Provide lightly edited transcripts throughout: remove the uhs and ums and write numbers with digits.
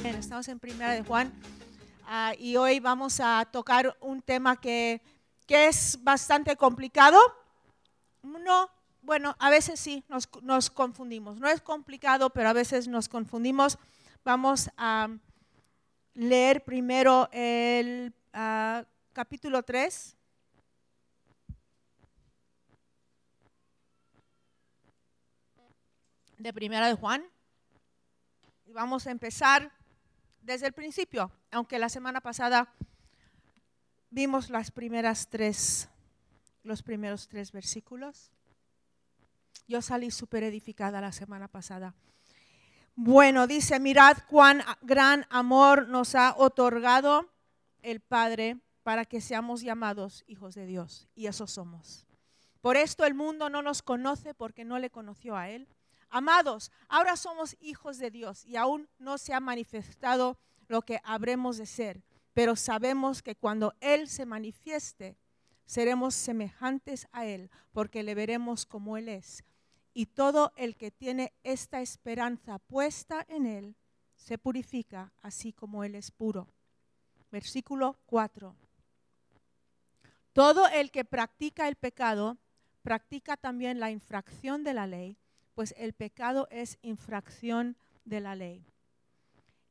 Estamos en Primera de Juan y hoy vamos a tocar un tema que es bastante complicado. Bueno, a veces sí nos confundimos. No es complicado, pero a veces nos confundimos. Vamos a leer primero el capítulo 3. De Primera de Juan. Y vamos a empezar desde el principio, aunque la semana pasada vimos los primeros tres versículos. Yo salí súper edificada la semana pasada. Bueno, dice, mirad cuán gran amor nos ha otorgado el Padre para que seamos llamados hijos de Dios, y eso somos. Por esto el mundo no nos conoce porque no le conoció a Él. Amados, ahora somos hijos de Dios y aún no se ha manifestado lo que habremos de ser, pero sabemos que cuando Él se manifieste, seremos semejantes a Él, porque le veremos como Él es. Y todo el que tiene esta esperanza puesta en Él, se purifica así como Él es puro. Versículo 4. Todo el que practica el pecado, practica también la infracción de la ley, pues el pecado es infracción de la ley.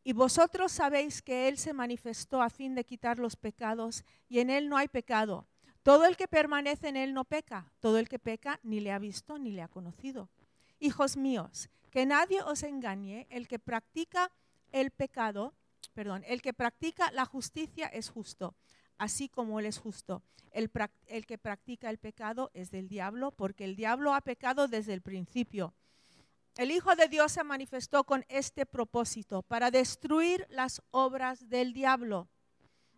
Y vosotros sabéis que Él se manifestó a fin de quitar los pecados, y en Él no hay pecado. Todo el que permanece en Él no peca. Todo el que peca ni le ha visto ni le ha conocido. Hijos míos, que nadie os engañe. El que practica el practica la justicia es justo, así como Él es justo. El que practica el pecado es del diablo, porque el diablo ha pecado desde el principio. El Hijo de Dios se manifestó con este propósito, para destruir las obras del diablo.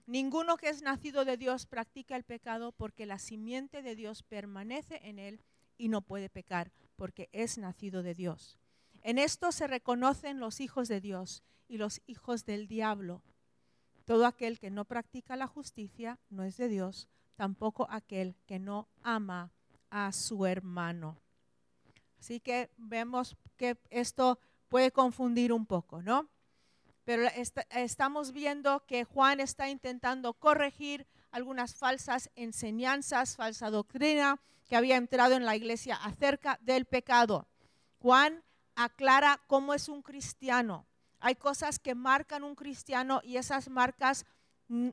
Ninguno que es nacido de Dios practica el pecado, porque la simiente de Dios permanece en él y no puede pecar, porque es nacido de Dios. En esto se reconocen los hijos de Dios y los hijos del diablo. Todo aquel que no practica la justicia no es de Dios, tampoco aquel que no ama a su hermano. Así que vemos que esto puede confundir un poco, ¿no? Pero estamos viendo que Juan está intentando corregir algunas falsas enseñanzas, falsa doctrina que había entrado en la iglesia acerca del pecado. Juan aclara cómo es un cristiano. Hay cosas que marcan un cristiano y esas marcas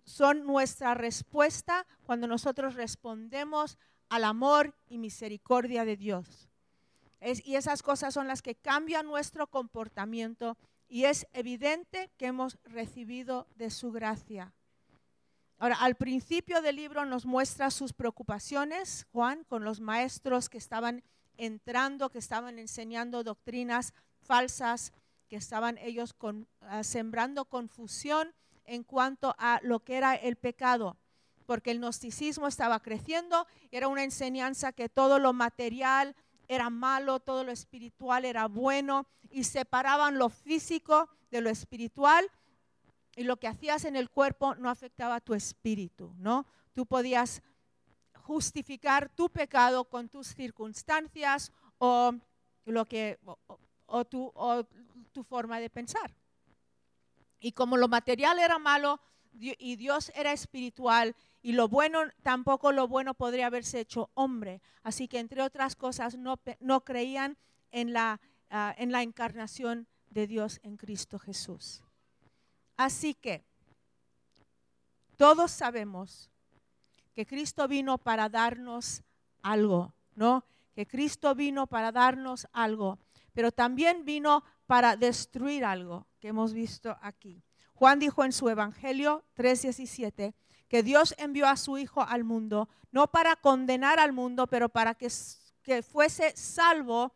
son nuestra respuesta cuando nosotros respondemos al amor y misericordia de Dios. Y esas cosas son las que cambian nuestro comportamiento y es evidente que hemos recibido de su gracia. Ahora, al principio del libro nos muestra sus preocupaciones, Juan, con los maestros que estaban entrando, que estaban enseñando doctrinas falsas, que estaban ellos sembrando confusión en cuanto a lo que era el pecado, porque el gnosticismo estaba creciendo, era una enseñanza que todo lo material era malo, todo lo espiritual era bueno, y separaban lo físico de lo espiritual, y lo que hacías en el cuerpo no afectaba a tu espíritu, ¿no? Tú podías justificar tu pecado con tus circunstancias o tu forma de pensar. Y como lo material era malo y Dios era espiritual, y lo bueno, tampoco lo bueno podría haberse hecho hombre. Así que entre otras cosas no creían en la encarnación de Dios en Cristo Jesús. Así que todos sabemos que Cristo vino para darnos algo, ¿no? Que Cristo vino para darnos algo, pero también vino para destruir algo que hemos visto aquí. Juan dijo en su Evangelio 3:17 que Dios envió a su Hijo al mundo, no para condenar al mundo, pero para que fuese salvo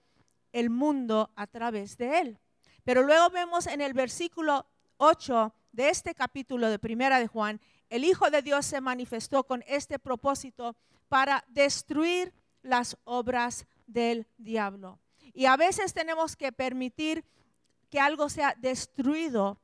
el mundo a través de él. Pero luego vemos en el versículo 8 de este capítulo de Primera de Juan, el Hijo de Dios se manifestó con este propósito para destruir las obras del diablo. Y a veces tenemos que permitir que algo sea destruido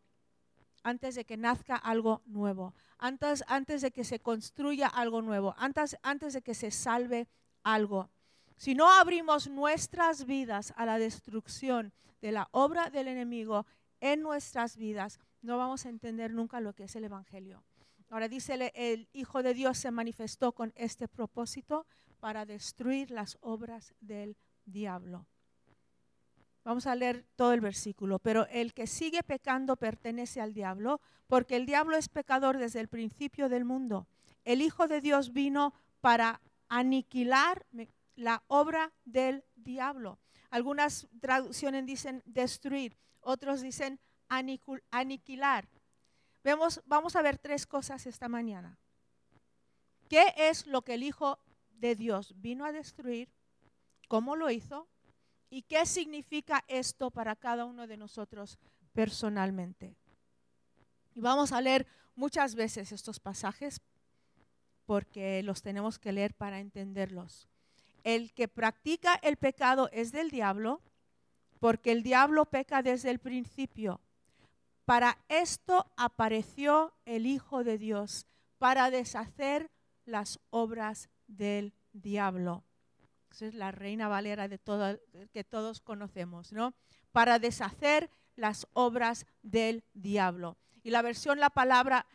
antes de que nazca algo nuevo, antes de que se construya algo nuevo, antes de que se salve algo. Si no abrimos nuestras vidas a la destrucción de la obra del enemigo en nuestras vidas, no vamos a entender nunca lo que es el Evangelio. Ahora dice, el Hijo de Dios se manifestó con este propósito para destruir las obras del diablo. Vamos a leer todo el versículo. Pero el que sigue pecando pertenece al diablo, porque el diablo es pecador desde el principio del mundo. El Hijo de Dios vino para aniquilar la obra del diablo. Algunas traducciones dicen destruir, otros dicen aniquilar. Vamos a ver tres cosas esta mañana. ¿Qué es lo que el Hijo de Dios vino a destruir? ¿Cómo lo hizo? ¿Y qué significa esto para cada uno de nosotros personalmente? Y vamos a leer muchas veces estos pasajes porque los tenemos que leer para entenderlos. El que practica el pecado es del diablo, porque el diablo peca desde el principio. Para esto apareció el Hijo de Dios, para deshacer las obras del diablo. Esa es la Reina Valera de todo, que todos conocemos, ¿no? Para deshacer las obras del diablo. Y la versión la palabra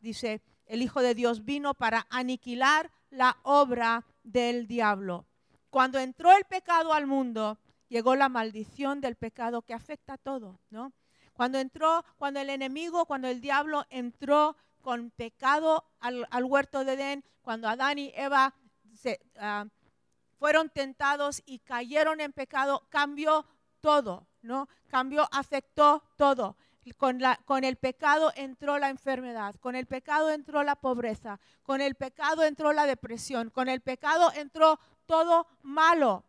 dice, el Hijo de Dios vino para aniquilar la obra del diablo. Cuando entró el pecado al mundo, llegó la maldición del pecado que afecta a todo, ¿no? Cuando el diablo entró con pecado al huerto de Edén, cuando Adán y Eva fueron tentados y cayeron en pecado, cambió todo, ¿no? Afectó todo. Con el pecado entró la enfermedad, con el pecado entró la pobreza, con el pecado entró la depresión, con el pecado entró todo malo.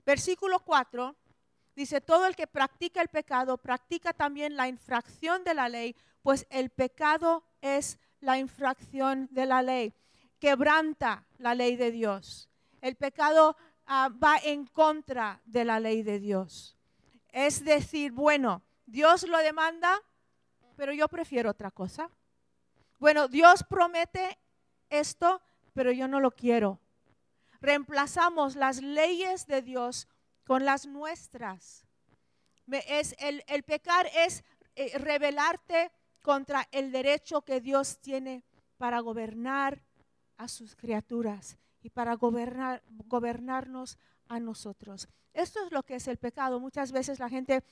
Versículo 4 dice, todo el que practica el pecado practica también la infracción de la ley, pues el pecado es la infracción de la ley. Quebranta la ley de Dios. El pecado va en contra de la ley de Dios. Es decir, bueno, Dios lo demanda, pero yo prefiero otra cosa. Bueno, Dios promete esto, pero yo no lo quiero. Reemplazamos las leyes de Dios con las nuestras. El pecar es rebelarte contra el derecho que Dios tiene para gobernar a sus criaturas y para gobernarnos a nosotros. Esto es lo que es el pecado. Muchas veces la gente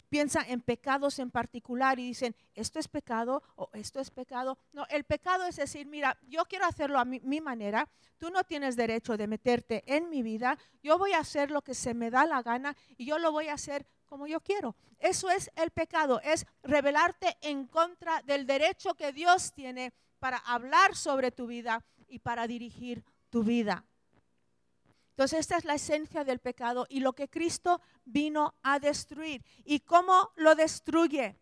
piensa en pecados en particular y dicen, esto es pecado o esto es pecado. No, el pecado es decir, mira, yo quiero hacerlo a mi manera, tú no tienes derecho de meterte en mi vida, yo voy a hacer lo que se me da la gana y yo lo voy a hacer como yo quiero. Eso es el pecado, es rebelarte en contra del derecho que Dios tiene para hablar sobre tu vida y para dirigir tu vida. Entonces esta es la esencia del pecado y lo que Cristo vino a destruir. ¿Y cómo lo destruye?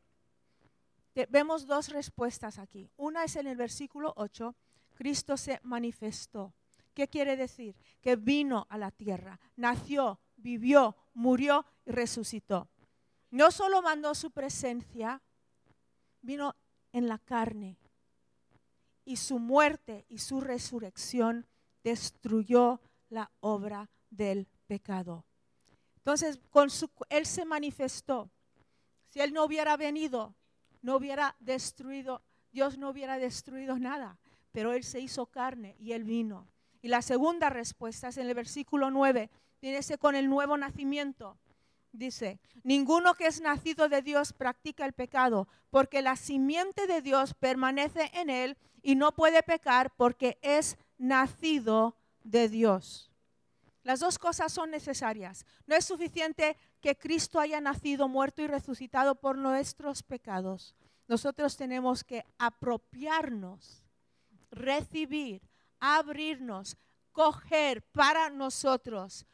Vemos dos respuestas aquí. Una es en el versículo 8, Cristo se manifestó. ¿Qué quiere decir? Que vino a la tierra, nació, vivió, murió y resucitó. No solo mandó su presencia, vino en la carne. Y su muerte y su resurrección destruyó la obra del pecado. Entonces, Él se manifestó. Si Él no hubiera venido, no hubiera destruido, Dios no hubiera destruido nada, pero Él se hizo carne y Él vino. Y la segunda respuesta es en el versículo 9, tiene con el nuevo nacimiento. Dice, ninguno que es nacido de Dios practica el pecado, porque la simiente de Dios permanece en él y no puede pecar porque es nacido de Dios. Las dos cosas son necesarias. No es suficiente que Cristo haya nacido, muerto y resucitado por nuestros pecados. Nosotros tenemos que apropiarnos, recibir, abrirnos, coger para nosotros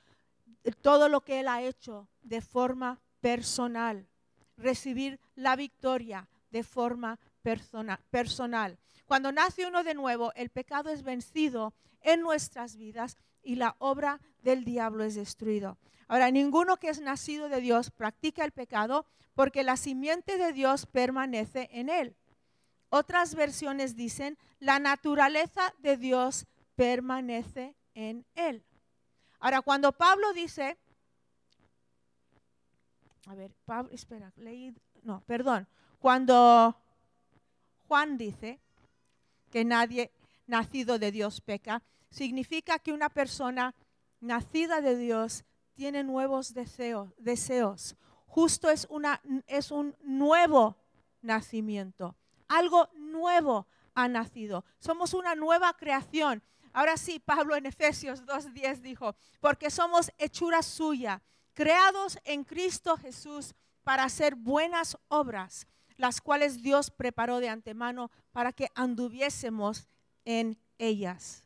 todo lo que Él ha hecho de forma personal. Recibir la victoria de forma personal. Cuando nace uno de nuevo, el pecado es vencido en nuestras vidas y la obra del diablo es destruido. Ahora, ninguno que es nacido de Dios practica el pecado porque la simiente de Dios permanece en él. Otras versiones dicen, la naturaleza de Dios permanece en él. Ahora, cuando Pablo dice, Cuando Juan dice que nadie nacido de Dios peca, significa que una persona nacida de Dios tiene nuevos deseos. Justo es un nuevo nacimiento. Algo nuevo ha nacido. Somos una nueva creación. Ahora sí, Pablo en Efesios 2:10 dijo, porque somos hechura suya, creados en Cristo Jesús para hacer buenas obras, las cuales Dios preparó de antemano para que anduviésemos en ellas.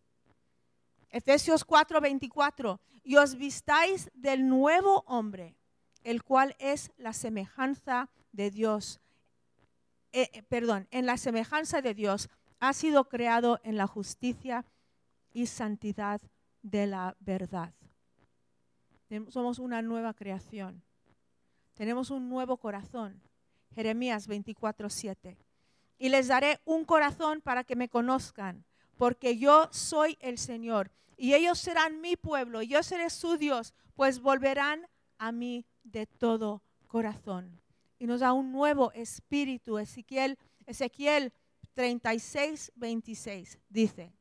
Efesios 4:24, y os vistáis del nuevo hombre, el cual es la semejanza de Dios. En la semejanza de Dios ha sido creado en la justicia y santidad de la verdad. Somos una nueva creación. Tenemos un nuevo corazón. Jeremías 24:7. Y les daré un corazón para que me conozcan, porque yo soy el Señor. Y ellos serán mi pueblo, y yo seré su Dios, pues volverán a mí de todo corazón. Y nos da un nuevo espíritu. Ezequiel 36:26 dice,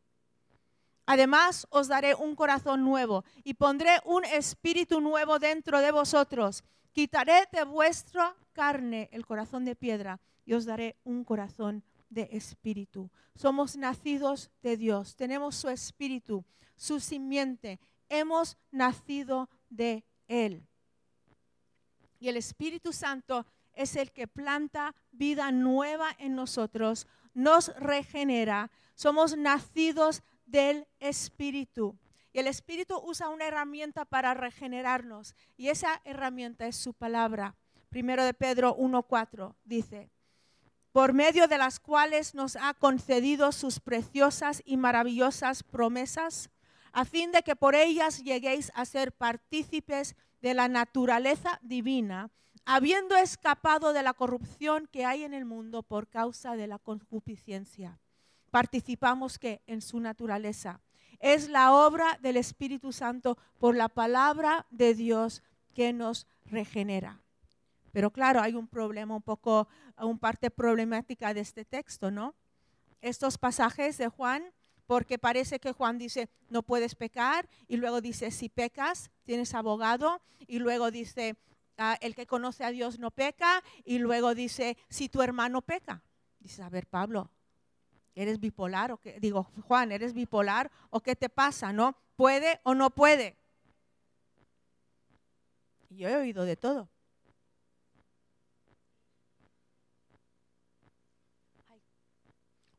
además os daré un corazón nuevo y pondré un espíritu nuevo dentro de vosotros. Quitaré de vuestra carne el corazón de piedra y os daré un corazón de espíritu. Somos nacidos de Dios, tenemos su espíritu, su simiente, hemos nacido de Él. Y el Espíritu Santo es el que planta vida nueva en nosotros, nos regenera, somos nacidos del Espíritu. Y el Espíritu usa una herramienta para regenerarnos. Y esa herramienta es su palabra. Primero de Pedro 1:4 dice, por medio de las cuales nos ha concedido sus preciosas y maravillosas promesas, a fin de que por ellas lleguéis a ser partícipes de la naturaleza divina, habiendo escapado de la corrupción que hay en el mundo por causa de la concupiscencia. Participamos que en su naturaleza. Es la obra del Espíritu Santo por la palabra de Dios que nos regenera. Pero claro, hay un problema una parte problemática de este texto, ¿no? Estos pasajes de Juan, porque parece que Juan dice, no puedes pecar, y luego dice, si pecas, tienes abogado, y luego dice, el que conoce a Dios no peca, y luego dice, si tu hermano peca. Dice, a ver, Pablo, ¿eres bipolar? ¿O qué? Digo, Juan, ¿eres bipolar? ¿O qué te pasa? ¿No? ¿Puede o no puede? Y yo he oído de todo.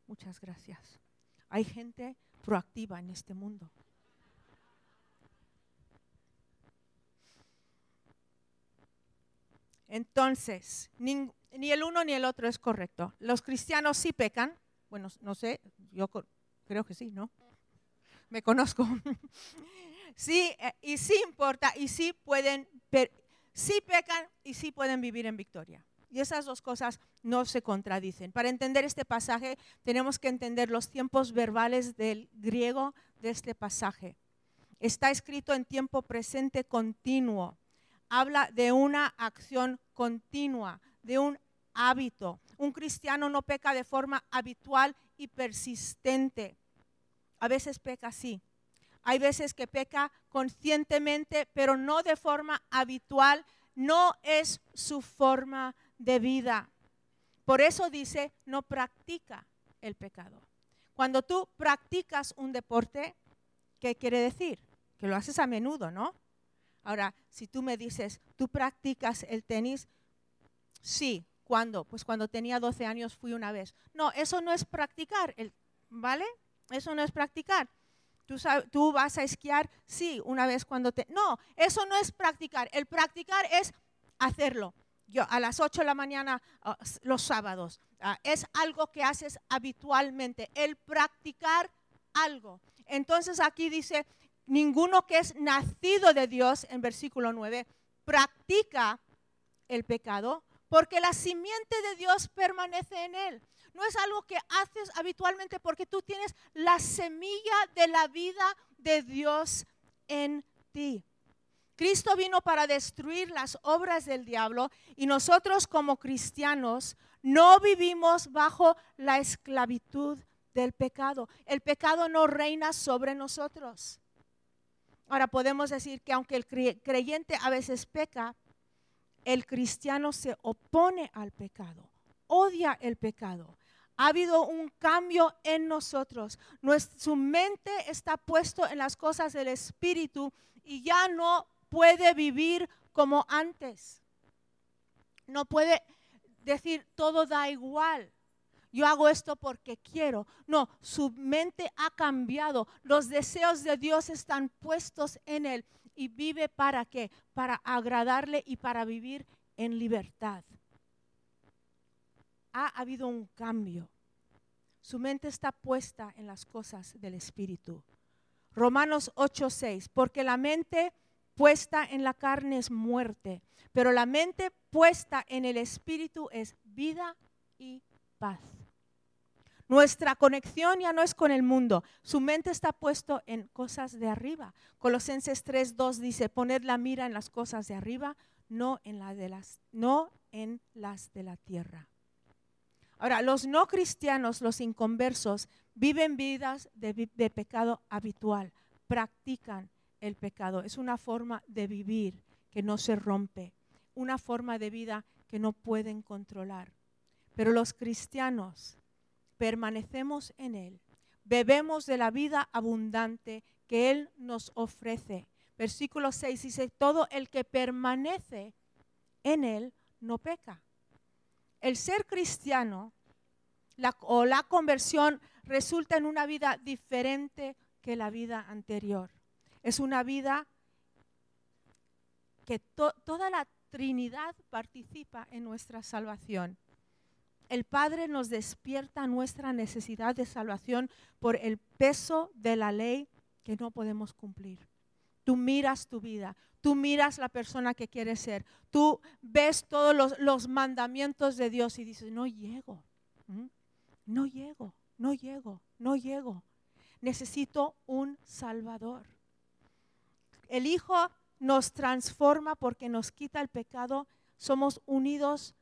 Muchas gracias. Hay gente proactiva en este mundo. Entonces, ni el uno ni el otro es correcto. Los cristianos sí pecan. Bueno, no sé, yo creo que sí, ¿no? Me conozco. Sí, y sí importa, y sí pecan y sí pueden vivir en victoria. Y esas dos cosas no se contradicen. Para entender este pasaje tenemos que entender los tiempos verbales del griego de este pasaje. Está escrito en tiempo presente continuo. Habla de una acción continua, de un hábito. Un cristiano no peca de forma habitual y persistente. A veces peca sí. Hay veces que peca conscientemente, pero no de forma habitual. No es su forma de vida. Por eso dice, no practica el pecado. Cuando tú practicas un deporte, ¿qué quiere decir? Que lo haces a menudo, ¿no? Ahora, si tú me dices, ¿tú practicas el tenis? Sí. ¿Cuándo? Pues cuando tenía 12 años fui una vez. No, eso no es practicar, ¿vale? Eso no es practicar. ¿Tú vas a esquiar? Sí, una vez cuando No, eso no es practicar. El practicar es hacerlo. Yo a las 8 de la mañana, los sábados, es algo que haces habitualmente. El practicar algo. Entonces aquí dice, ninguno que es nacido de Dios, en versículo 9, practica el pecado, porque la simiente de Dios permanece en él. No es algo que haces habitualmente porque tú tienes la semilla de la vida de Dios en ti. Cristo vino para destruir las obras del diablo y nosotros como cristianos no vivimos bajo la esclavitud del pecado. El pecado no reina sobre nosotros. Ahora podemos decir que aunque el creyente a veces peca, el cristiano se opone al pecado, odia el pecado. Ha habido un cambio en nosotros. Su mente está puesta en las cosas del Espíritu y ya no puede vivir como antes. No puede decir todo da igual. Yo hago esto porque quiero. No, su mente ha cambiado. Los deseos de Dios están puestos en él. ¿Y vive para qué? Para agradarle y para vivir en libertad. Ha habido un cambio. Su mente está puesta en las cosas del Espíritu. Romanos 8:6, porque la mente puesta en la carne es muerte, pero la mente puesta en el Espíritu es vida y paz. Nuestra conexión ya no es con el mundo, su mente está puesta en cosas de arriba. Colosenses 3:2 dice, poned la mira en las cosas de arriba, no en las de la tierra. Ahora, los no cristianos, los inconversos, viven vidas de pecado habitual, practican el pecado. Es una forma de vivir que no se rompe, una forma de vida que no pueden controlar. Pero los cristianos permanecemos en Él, bebemos de la vida abundante que Él nos ofrece. Versículo 6 dice, todo el que permanece en Él no peca. El ser cristiano la conversión resulta en una vida diferente que la vida anterior. Es una vida que toda la Trinidad participa en nuestra salvación. El Padre nos despierta nuestra necesidad de salvación por el peso de la ley que no podemos cumplir. Tú miras tu vida, tú miras la persona que quieres ser, tú ves todos los mandamientos de Dios y dices, no llego, no llego, no llego, no llego. Necesito un Salvador. El Hijo nos transforma porque nos quita el pecado, somos unidos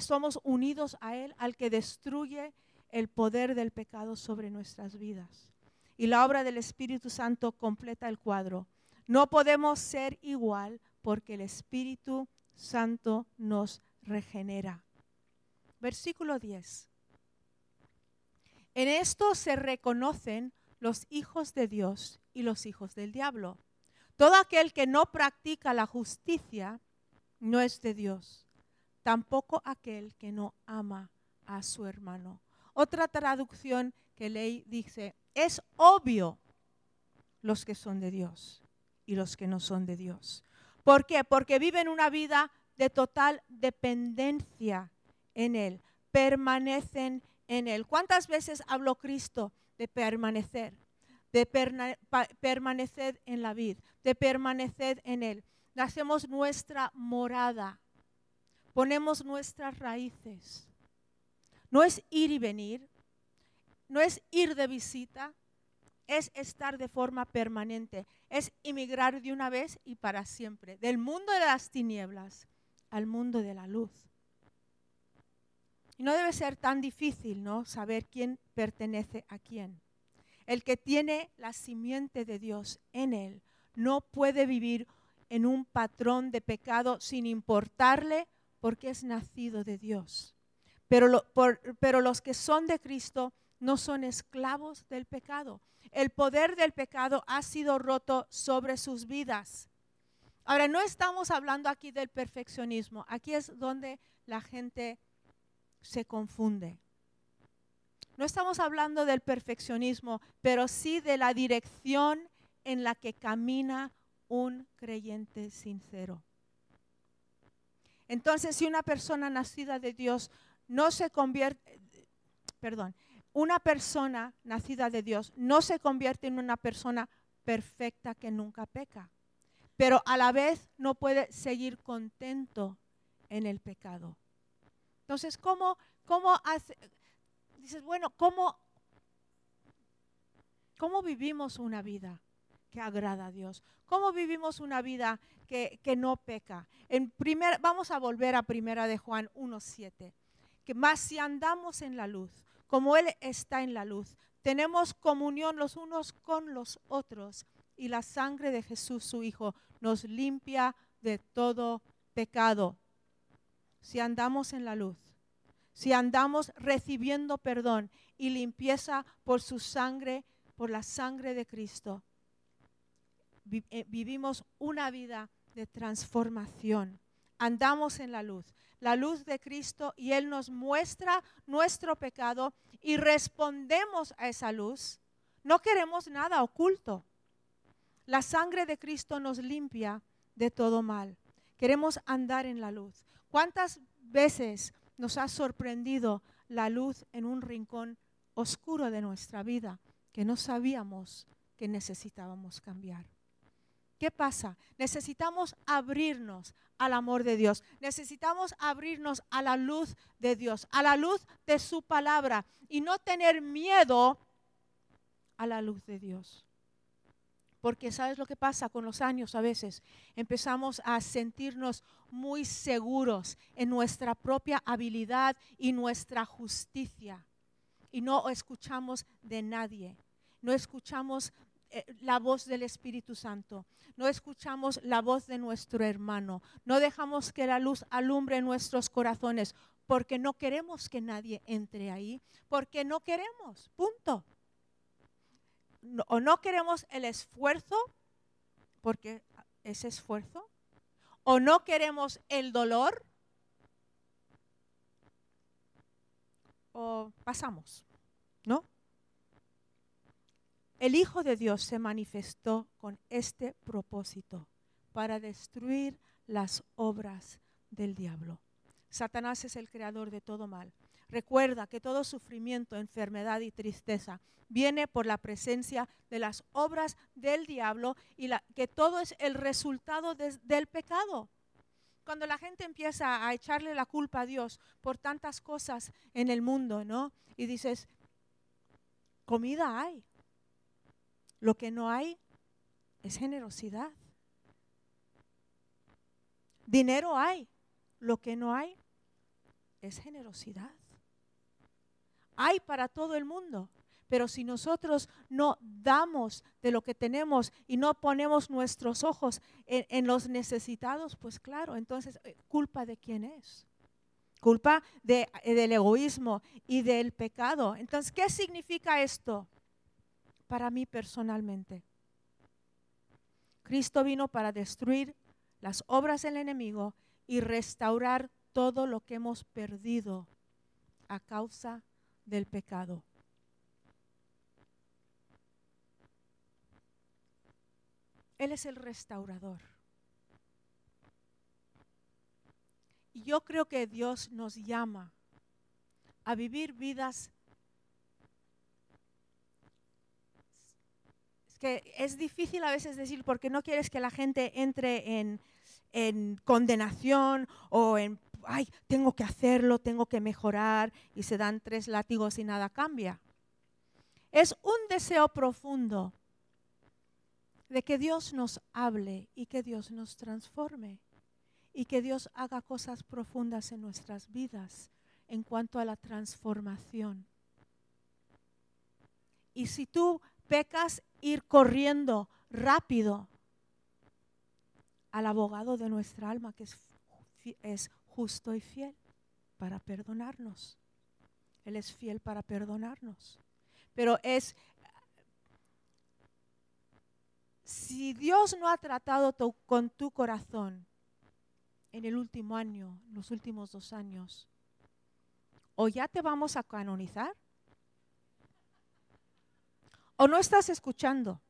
somos unidos a Él, al que destruye el poder del pecado sobre nuestras vidas. Y la obra del Espíritu Santo completa el cuadro. No podemos ser igual porque el Espíritu Santo nos regenera. Versículo 10. En esto se reconocen los hijos de Dios y los hijos del diablo. Todo aquel que no practica la justicia no es de Dios, tampoco aquel que no ama a su hermano. Otra traducción que leí dice, es obvio los que son de Dios y los que no son de Dios. ¿Por qué? Porque viven una vida de total dependencia en Él, permanecen en Él. ¿Cuántas veces habló Cristo de permanecer? De permanecer en la vid, de permanecer en Él. Hacemos nuestra morada, ponemos nuestras raíces. No es ir y venir, no es ir de visita, es estar de forma permanente, es emigrar de una vez y para siempre, del mundo de las tinieblas al mundo de la luz. Y no debe ser tan difícil, ¿no?, saber quién pertenece a quién. El que tiene la simiente de Dios en él no puede vivir en un patrón de pecado sin importarle porque es nacido de Dios. Pero los que son de Cristo no son esclavos del pecado. El poder del pecado ha sido roto sobre sus vidas. Ahora, no estamos hablando aquí del perfeccionismo. Aquí es donde la gente se confunde. No estamos hablando del perfeccionismo, pero sí de la dirección en la que camina un creyente sincero. Entonces, si una persona nacida de Dios una persona nacida de Dios no se convierte en una persona perfecta que nunca peca, pero a la vez no puede seguir contento en el pecado. Entonces, ¿cómo hace? Dices, bueno, ¿cómo vivimos una vida que agrada a Dios? ¿Cómo vivimos una vida que no peca? Vamos a volver a 1 de Juan 1:7. Que más si andamos en la luz, como Él está en la luz, tenemos comunión los unos con los otros, y la sangre de Jesús, su Hijo, nos limpia de todo pecado. Si andamos en la luz, si andamos recibiendo perdón y limpieza por su sangre, por la sangre de Cristo, vivimos una vida de transformación. Andamos en la luz de Cristo, y Él nos muestra nuestro pecado y respondemos a esa luz. No queremos nada oculto. La sangre de Cristo nos limpia de todo mal. Queremos andar en la luz. ¿Cuántas veces nos ha sorprendido la luz en un rincón oscuro de nuestra vida que no sabíamos que necesitábamos cambiar? ¿Qué pasa? Necesitamos abrirnos al amor de Dios. Necesitamos abrirnos a la luz de Dios, a la luz de su palabra, y no tener miedo a la luz de Dios. Porque ¿sabes lo que pasa con los años? A veces empezamos a sentirnos muy seguros en nuestra propia habilidad y nuestra justicia. Y no escuchamos de nadie. No escuchamos la voz del Espíritu Santo. No escuchamos la voz de nuestro hermano. No dejamos que la luz alumbre nuestros corazones, porque no queremos que nadie entre ahí. Porque no queremos, punto. O no queremos el esfuerzo, porque es esfuerzo. O no queremos el dolor, o pasamos, ¿no? El Hijo de Dios se manifestó con este propósito, para destruir las obras del diablo. Satanás es el creador de todo mal. Recuerda que todo sufrimiento, enfermedad y tristeza viene por la presencia de las obras del diablo, y que todo es el resultado del pecado. Cuando la gente empieza a echarle la culpa a Dios por tantas cosas en el mundo, ¿no? Y dices, comida hay. Lo que no hay es generosidad. Dinero hay. Lo que no hay es generosidad. Hay para todo el mundo, pero si nosotros no damos de lo que tenemos y no ponemos nuestros ojos en los necesitados, pues claro, entonces, ¿culpa de quién es? Culpa del egoísmo y del pecado. Entonces, ¿qué significa esto para mí personalmente? Cristo vino para destruir las obras del enemigo y restaurar todo lo que hemos perdido a causa del pecado. Él es el restaurador. Y yo creo que Dios nos llama a vivir vidas. Es que es difícil a veces decir, porque no quieres que la gente entre en condenación o en, ay, tengo que hacerlo, tengo que mejorar, y se dan 3 látigos y nada cambia. Es un deseo profundo de que Dios nos hable y que Dios nos transforme y que Dios haga cosas profundas en nuestras vidas en cuanto a la transformación. Y si tú pecas, ir corriendo rápido al abogado de nuestra alma, que es justo y fiel para perdonarnos. Él es fiel para perdonarnos. Pero si Dios no ha tratado con tu corazón en el último año, los últimos 2 años, o ya te vamos a canonizar, o no estás escuchando,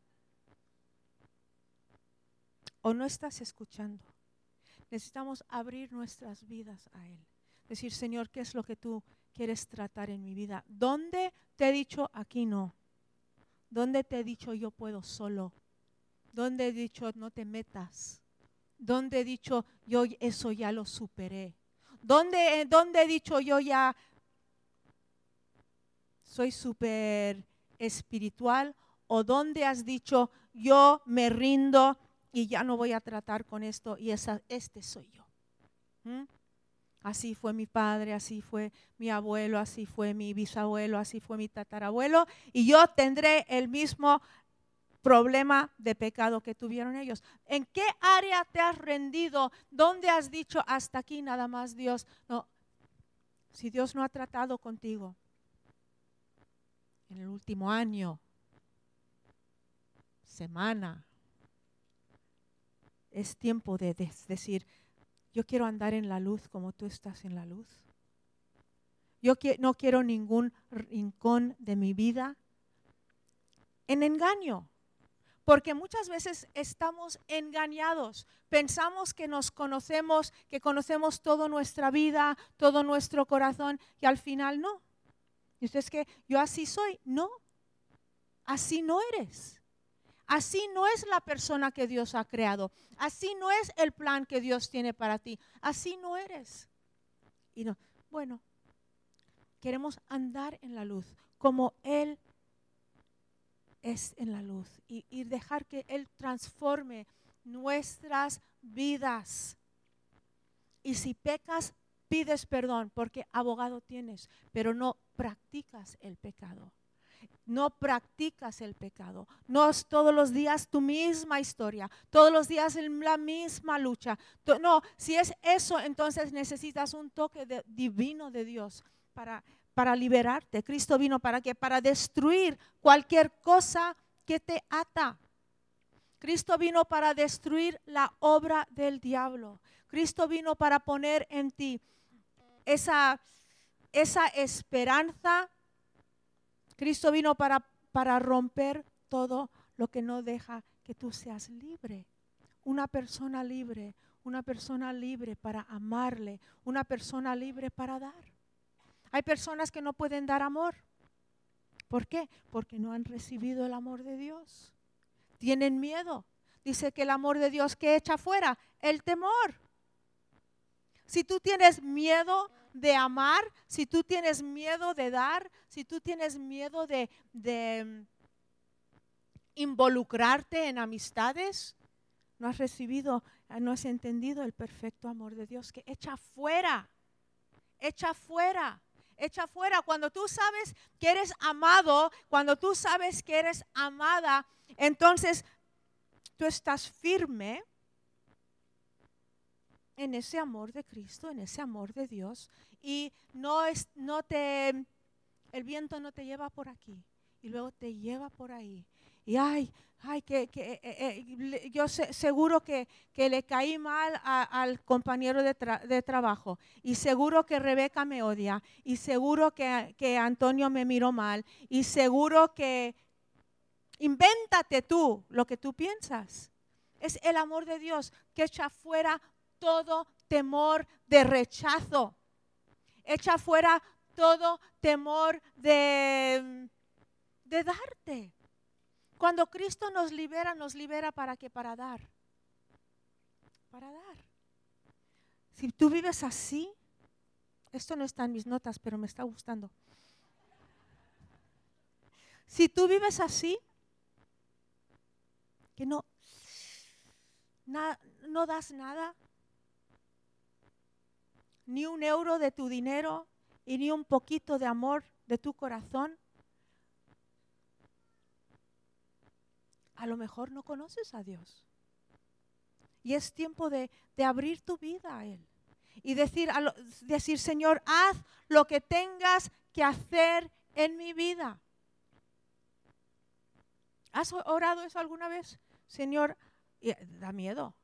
o no estás escuchando. Necesitamos abrir nuestras vidas a Él. Decir, Señor, ¿qué es lo que tú quieres tratar en mi vida? ¿Dónde te he dicho aquí no? ¿Dónde te he dicho yo puedo solo? ¿Dónde he dicho no te metas? ¿Dónde he dicho yo eso ya lo superé? ¿Dónde he dicho yo ya soy súper espiritual ¿O dónde has dicho, yo me rindo y ya no voy a tratar con esto y este soy yo? ¿Mm? Así fue mi padre, así fue mi abuelo, así fue mi bisabuelo, así fue mi tatarabuelo, y yo tendré el mismo problema de pecado que tuvieron ellos. ¿En qué área te has rendido? ¿Dónde has dicho hasta aquí nada más, Dios? No, si Dios no ha tratado contigo en el último año, semana, es tiempo de decir, yo quiero andar en la luz como tú estás en la luz. Yo no quiero ningún rincón de mi vida en engaño. Porque muchas veces estamos engañados. Pensamos que nos conocemos, que conocemos toda nuestra vida, todo nuestro corazón, y al final no. Y usted es que yo así soy. No, así no eres. Así no es la persona que Dios ha creado. Así no es el plan que Dios tiene para ti. Así no eres. Y no, bueno, queremos andar en la luz como Él es en la luz y dejar que Él transforme nuestras vidas. Y si pecas, pides perdón porque abogado tienes, pero no practicas el pecado. No practicas el pecado. No es todos los días tu misma historia, todos los días la misma lucha. No, si es eso, entonces necesitas un toque divino de Dios para liberarte. Cristo vino para qué? Para destruir cualquier cosa que te ata. Cristo vino para destruir la obra del diablo. Cristo vino para poner en ti esa esperanza. Cristo vino para romper todo lo que no deja que tú seas libre. Una persona libre para amarle, una persona libre para dar. Hay personas que no pueden dar amor. ¿Por qué? Porque no han recibido el amor de Dios. Tienen miedo. Dice que el amor de Dios que echa fuera el temor. Si tú tienes miedo de amar, si tú tienes miedo de dar, si tú tienes miedo de involucrarte en amistades, no has recibido, no has entendido el perfecto amor de Dios que echa fuera, echa fuera. Echa fuera. Cuando tú sabes que eres amado, cuando tú sabes que eres amada, entonces tú estás firme en ese amor de Cristo, en ese amor de Dios, y el viento no te lleva por aquí y luego te lleva por ahí. Y yo seguro que le caí mal al compañero de trabajo, y seguro que Rebeca me odia, y seguro que Antonio me miró mal, y seguro que invéntate tú lo que tú piensas. Es el amor de Dios que echa fuera todo temor de rechazo. Echa fuera todo temor de darte. Cuando Cristo nos libera ¿para qué? Para dar. Para dar. Si tú vives así, esto no está en mis notas, pero me está gustando. Si tú vives así, que no das nada, ni un euro de tu dinero y ni un poquito de amor de tu corazón, a lo mejor no conoces a Dios. Y es tiempo de abrir tu vida a Él. Y decir, Señor, haz lo que tengas que hacer en mi vida. ¿Has orado eso alguna vez? Señor, da miedo.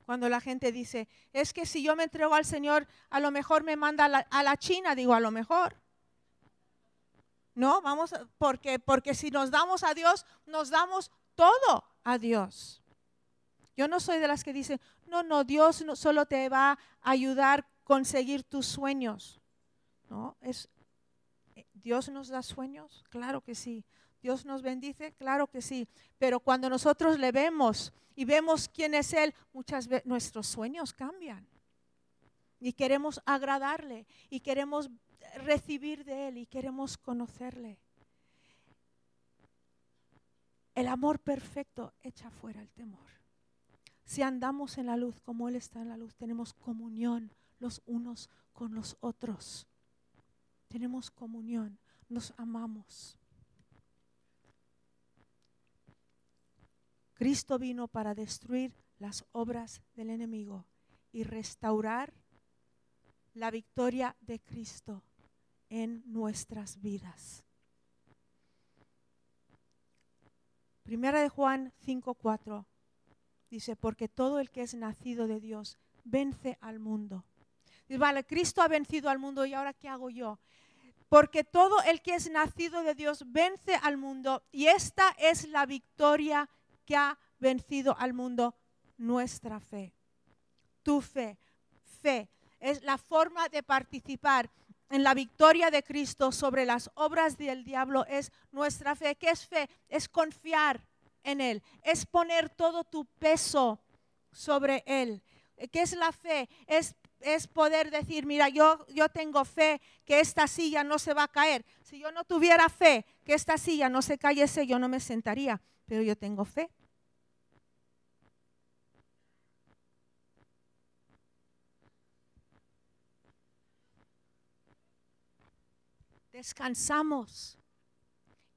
Cuando la gente dice, es que si yo me entrego al Señor, a lo mejor me manda a la China. Digo, a lo mejor. No, porque si nos damos a Dios, nos damos todo a Dios. Yo no soy de las que dicen, no, Dios no solo te va a ayudar a conseguir tus sueños. No, Dios nos da sueños, claro que sí. Dios nos bendice, claro que sí. Pero cuando nosotros le vemos y vemos quién es Él, muchas veces nuestros sueños cambian. Y queremos agradarle, y queremos recibir de Él, y queremos conocerle. El amor perfecto echa fuera el temor. Si andamos en la luz como Él está en la luz, tenemos comunión los unos con los otros. Tenemos comunión, nos amamos. Cristo vino para destruir las obras del enemigo y restaurar la victoria de Cristo en nuestras vidas. Primera de Juan 5:4 dice, porque todo el que es nacido de Dios vence al mundo. Dice, vale, Cristo ha vencido al mundo y ahora ¿qué hago yo? Porque todo el que es nacido de Dios vence al mundo y esta es la victoria que ha vencido al mundo, nuestra fe. Tu fe, fe, es la forma de participar en la victoria de Cristo sobre las obras del diablo, es nuestra fe. ¿Qué es fe? Es confiar en Él, es poner todo tu peso sobre Él. ¿Qué es la fe? Es poder decir, mira, yo tengo fe que esta silla no se va a caer. Si yo no tuviera fe que esta silla no se cayese, yo no me sentaría, pero yo tengo fe. Descansamos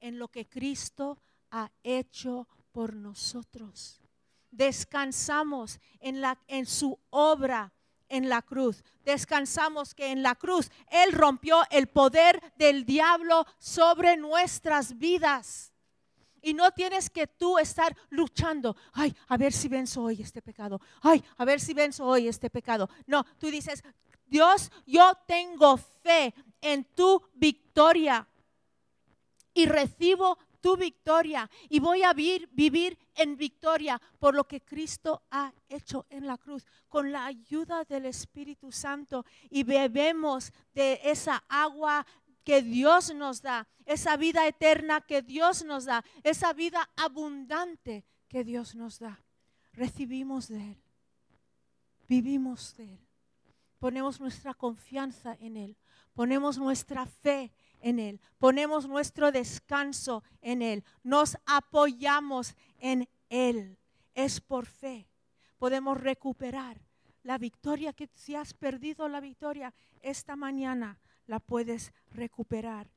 en lo que Cristo ha hecho por nosotros. Descansamos en su obra en la cruz. Descansamos que en la cruz Él rompió el poder del diablo sobre nuestras vidas. Y no tienes que tú estar luchando. Ay, a ver si venzo hoy este pecado. Ay, a ver si venzo hoy este pecado. No, tú dices, Dios, yo tengo fe en tu victoria y recibo tu victoria y voy a vivir en victoria por lo que Cristo ha hecho en la cruz con la ayuda del Espíritu Santo y bebemos de esa agua que Dios nos da, esa vida eterna que Dios nos da, esa vida abundante que Dios nos da. Recibimos de Él, vivimos de Él. Ponemos nuestra confianza en Él, ponemos nuestra fe en Él, ponemos nuestro descanso en Él, nos apoyamos en Él. Es por fe. Podemos recuperar la victoria que si has perdido la victoria esta mañana, la puedes recuperar.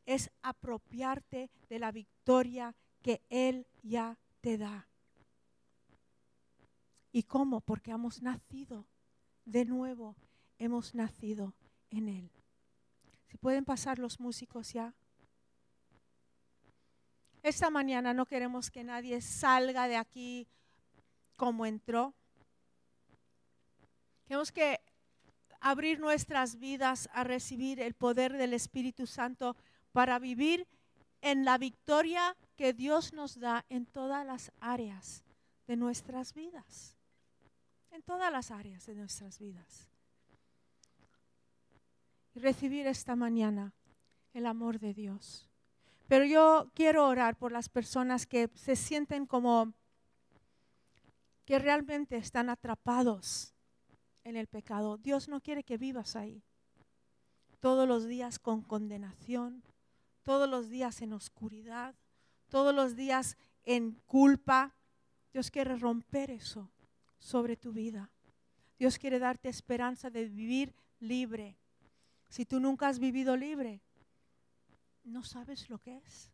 Es apropiarte de la victoria que Él ya te da. ¿Y cómo? Porque hemos nacido de nuevo. Hemos nacido en Él. Si pueden pasar los músicos ya. Esta mañana no queremos que nadie salga de aquí como entró. Queremos que abrir nuestras vidas a recibir el poder del Espíritu Santo para vivir en la victoria que Dios nos da en todas las áreas de nuestras vidas. En todas las áreas de nuestras vidas. Y recibir esta mañana el amor de Dios. Pero yo quiero orar por las personas que se sienten como que realmente están atrapados en el pecado. Dios no quiere que vivas ahí. Todos los días con condenación, todos los días en oscuridad, todos los días en culpa. Dios quiere romper eso sobre tu vida. Dios quiere darte esperanza de vivir libre. Si tú nunca has vivido libre, no sabes lo que es.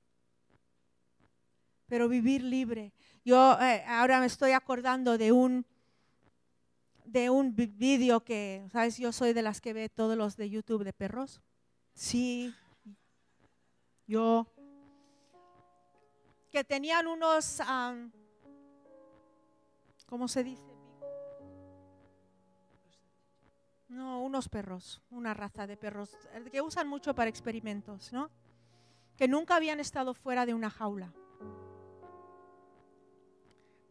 Pero vivir libre. Yo ahora me estoy acordando de un vídeo que, ¿sabes? Yo soy de las que ve todos los de YouTube de perros. Sí, yo. Que tenían unos, ¿cómo se dice? No, unos perros, una raza de perros que usan mucho para experimentos, ¿no? Que nunca habían estado fuera de una jaula.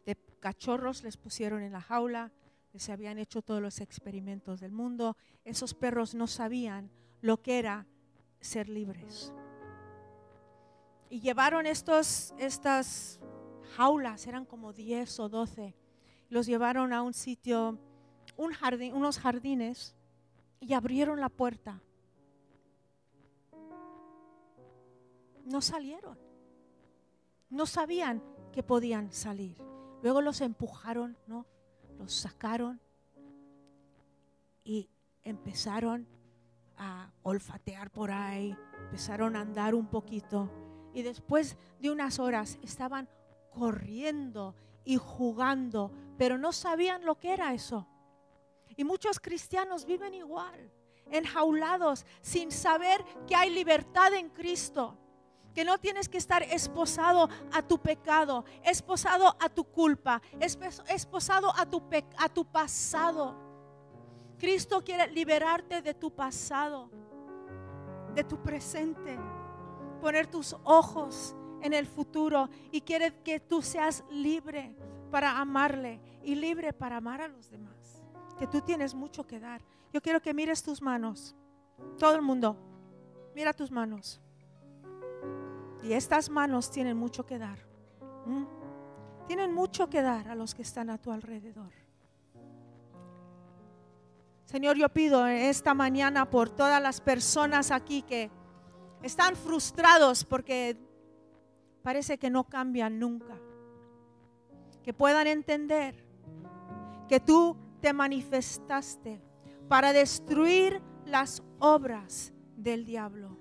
De cachorros les pusieron en la jaula, se habían hecho todos los experimentos del mundo. Esos perros no sabían lo que era ser libres. Y llevaron estas jaulas, eran como 10 o 12, los llevaron a un sitio, un jardín, unos jardines, y abrieron la puerta. No salieron. No sabían que podían salir. Luego los empujaron, ¿no? Los sacaron y empezaron a olfatear por ahí, empezaron a andar un poquito y después de unas horas estaban corriendo y jugando, pero no sabían lo que era eso. Y muchos cristianos viven igual, enjaulados, sin saber que hay libertad en Cristo, que no tienes que estar esposado a tu pecado, esposado a tu culpa, esposado a tu pasado. Cristo quiere liberarte de tu pasado, de tu presente, poner tus ojos en el futuro y quiere que tú seas libre para amarle y libre para amar a los demás. Que tú tienes mucho que dar. Yo quiero que mires tus manos. Todo el mundo, mira tus manos. Y estas manos tienen mucho que dar. Tienen mucho que dar a los que están a tu alrededor. Señor, yo pido esta mañana por todas las personas aquí que están frustrados porque parece que no cambian nunca. Que puedan entender que tú te manifestaste para destruir las obras del diablo.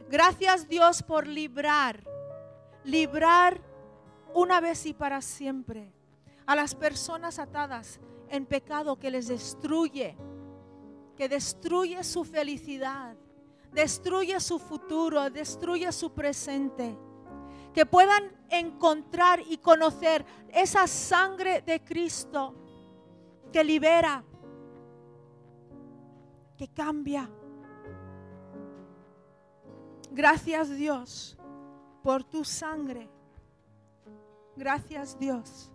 Gracias, Dios, por librar una vez y para siempre a las personas atadas en pecado que les destruye, que destruye su felicidad, destruye su futuro, destruye su presente. Que puedan encontrar y conocer esa sangre de Cristo que libera, que cambia. Gracias, Dios, por tu sangre. Gracias, Dios.